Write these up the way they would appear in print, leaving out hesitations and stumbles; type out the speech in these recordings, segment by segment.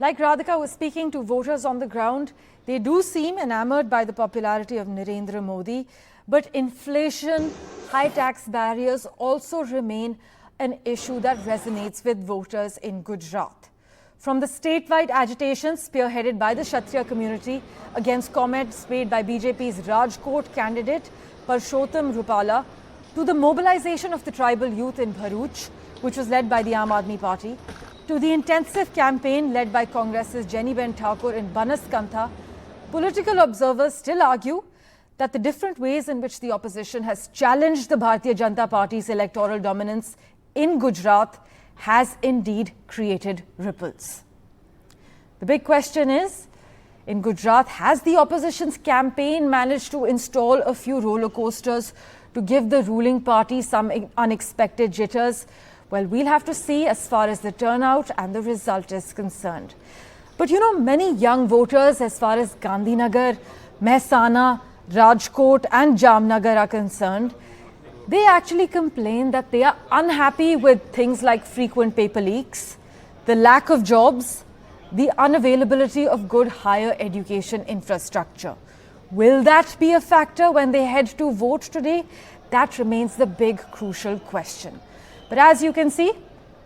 Like Radhika was speaking to voters on the ground, they do seem enamored by the popularity of Narendra Modi, but inflation, high tax barriers also remain an issue that resonates with voters in Gujarat. From the statewide agitation spearheaded by the Kshatriya community against comments made by BJP's Rajkot candidate Parshottam Rupala, to the mobilization of the tribal youth in Bharuch, which was led by the Aam Aadmi Party, to the intensive campaign led by Congress's Jenny-Ben Thakur in Banaskantha, political observers still argue that the different ways in which the opposition has challenged the Bharatiya Janata Party's electoral dominance in Gujarat has indeed created ripples. The big question is, in Gujarat, has the opposition's campaign managed to install a few roller coasters to give the ruling party some unexpected jitters? Well, we'll have to see as far as the turnout and the result is concerned. But you know, many young voters as far as Gandhinagar, Mehsana, Rajkot and Jamnagar are concerned, they actually complain that they are unhappy with things like frequent paper leaks, the lack of jobs, the unavailability of good higher education infrastructure. Will that be a factor when they head to vote today? That remains the big crucial question. But as you can see,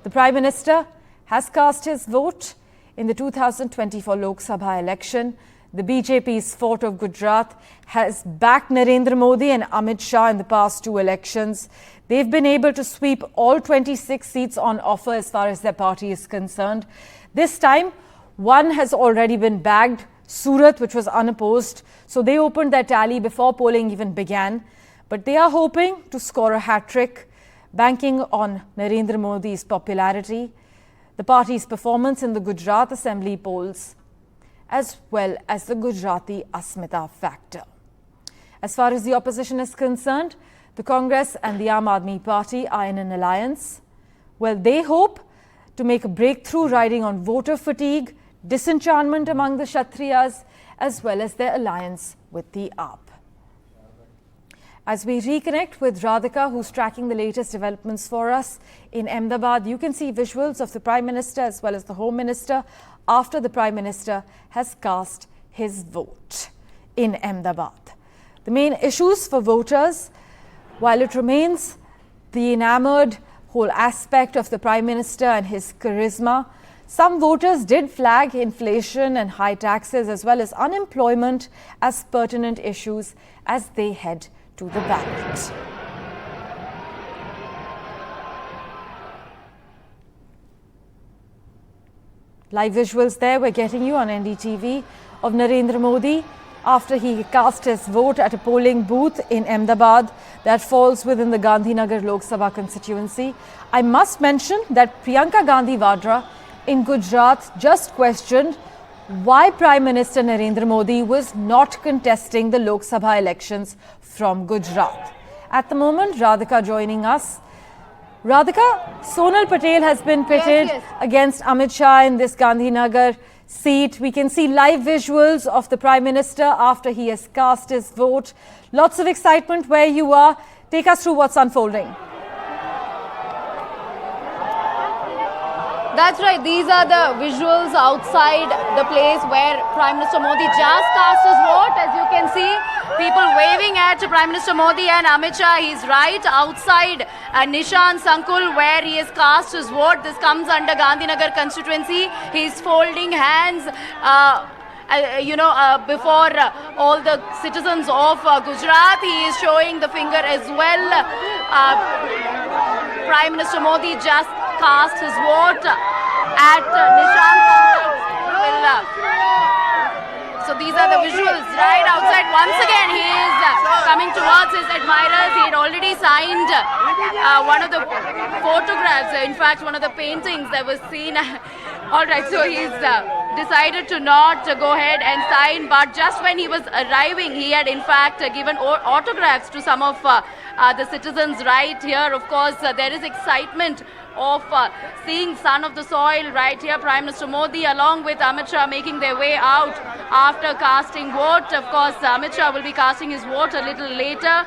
the Prime Minister has cast his vote in the 2024 Lok Sabha election. The BJP's Fort of Gujarat has backed Narendra Modi and Amit Shah in the past two elections. They've been able to sweep all 26 seats on offer as far as their party is concerned. This time, one has already been bagged, Surat, which was unopposed. So they opened their tally before polling even began. But they are hoping to score a hat-trick, banking on Narendra Modi's popularity, the party's performance in the Gujarat Assembly polls, as well as the Gujarati Asmita factor. As far as the opposition is concerned, the Congress and the Aam Aadmi Party are in an alliance. Well, they hope to make a breakthrough riding on voter fatigue, disenchantment among the Kshatriyas, as well as their alliance with the AAP. As we reconnect with Radhika, who's tracking the latest developments for us in Ahmedabad, you can see visuals of the Prime Minister as well as the Home Minister after the Prime Minister has cast his vote in Ahmedabad. The main issues for voters, while it remains the enamored whole aspect of the Prime Minister and his charisma, some voters did flag inflation and high taxes as well as unemployment as pertinent issues as they head to the ballot. Live visuals there we're getting you on NDTV of Narendra Modi after he cast his vote at a polling booth in Ahmedabad that falls within the Gandhinagar Lok Sabha constituency. I must mention that Priyanka Gandhi Vadra in Gujarat just questioned why Prime Minister Narendra Modi was not contesting the Lok Sabha elections from Gujarat. At the moment, Radhika joining us. Radhika, Sonal Patel has been pitted against Amit Shah in this Gandhinagar seat. We can see live visuals of the Prime Minister after he has cast his vote. Lots of excitement where you are. Take us through what's unfolding. That's right. These are the visuals outside the place where Prime Minister Modi just cast his vote. As you can see, people waving at Prime Minister Modi and Amit Shah. He's right outside Nishan Sankul where he has cast his vote. This comes under Gandhinagar constituency. He's folding hands before all the citizens of Gujarat. He is showing the finger as well. Prime Minister Modi just cast his vote at Nishan Sankul. So these are the visuals right outside. Once again, he is coming towards his admirers. He had already signed one of the photographs, in fact, one of the paintings that was seen. All right, so he's decided to not go ahead and sign, but just when he was arriving, he had in fact given autographs to some of the citizens right here. Of course, there is excitement of seeing son of the soil right here, Prime Minister Modi along with Amit Shah making their way out after casting vote. Of course, Amit Shah will be casting his vote a little later.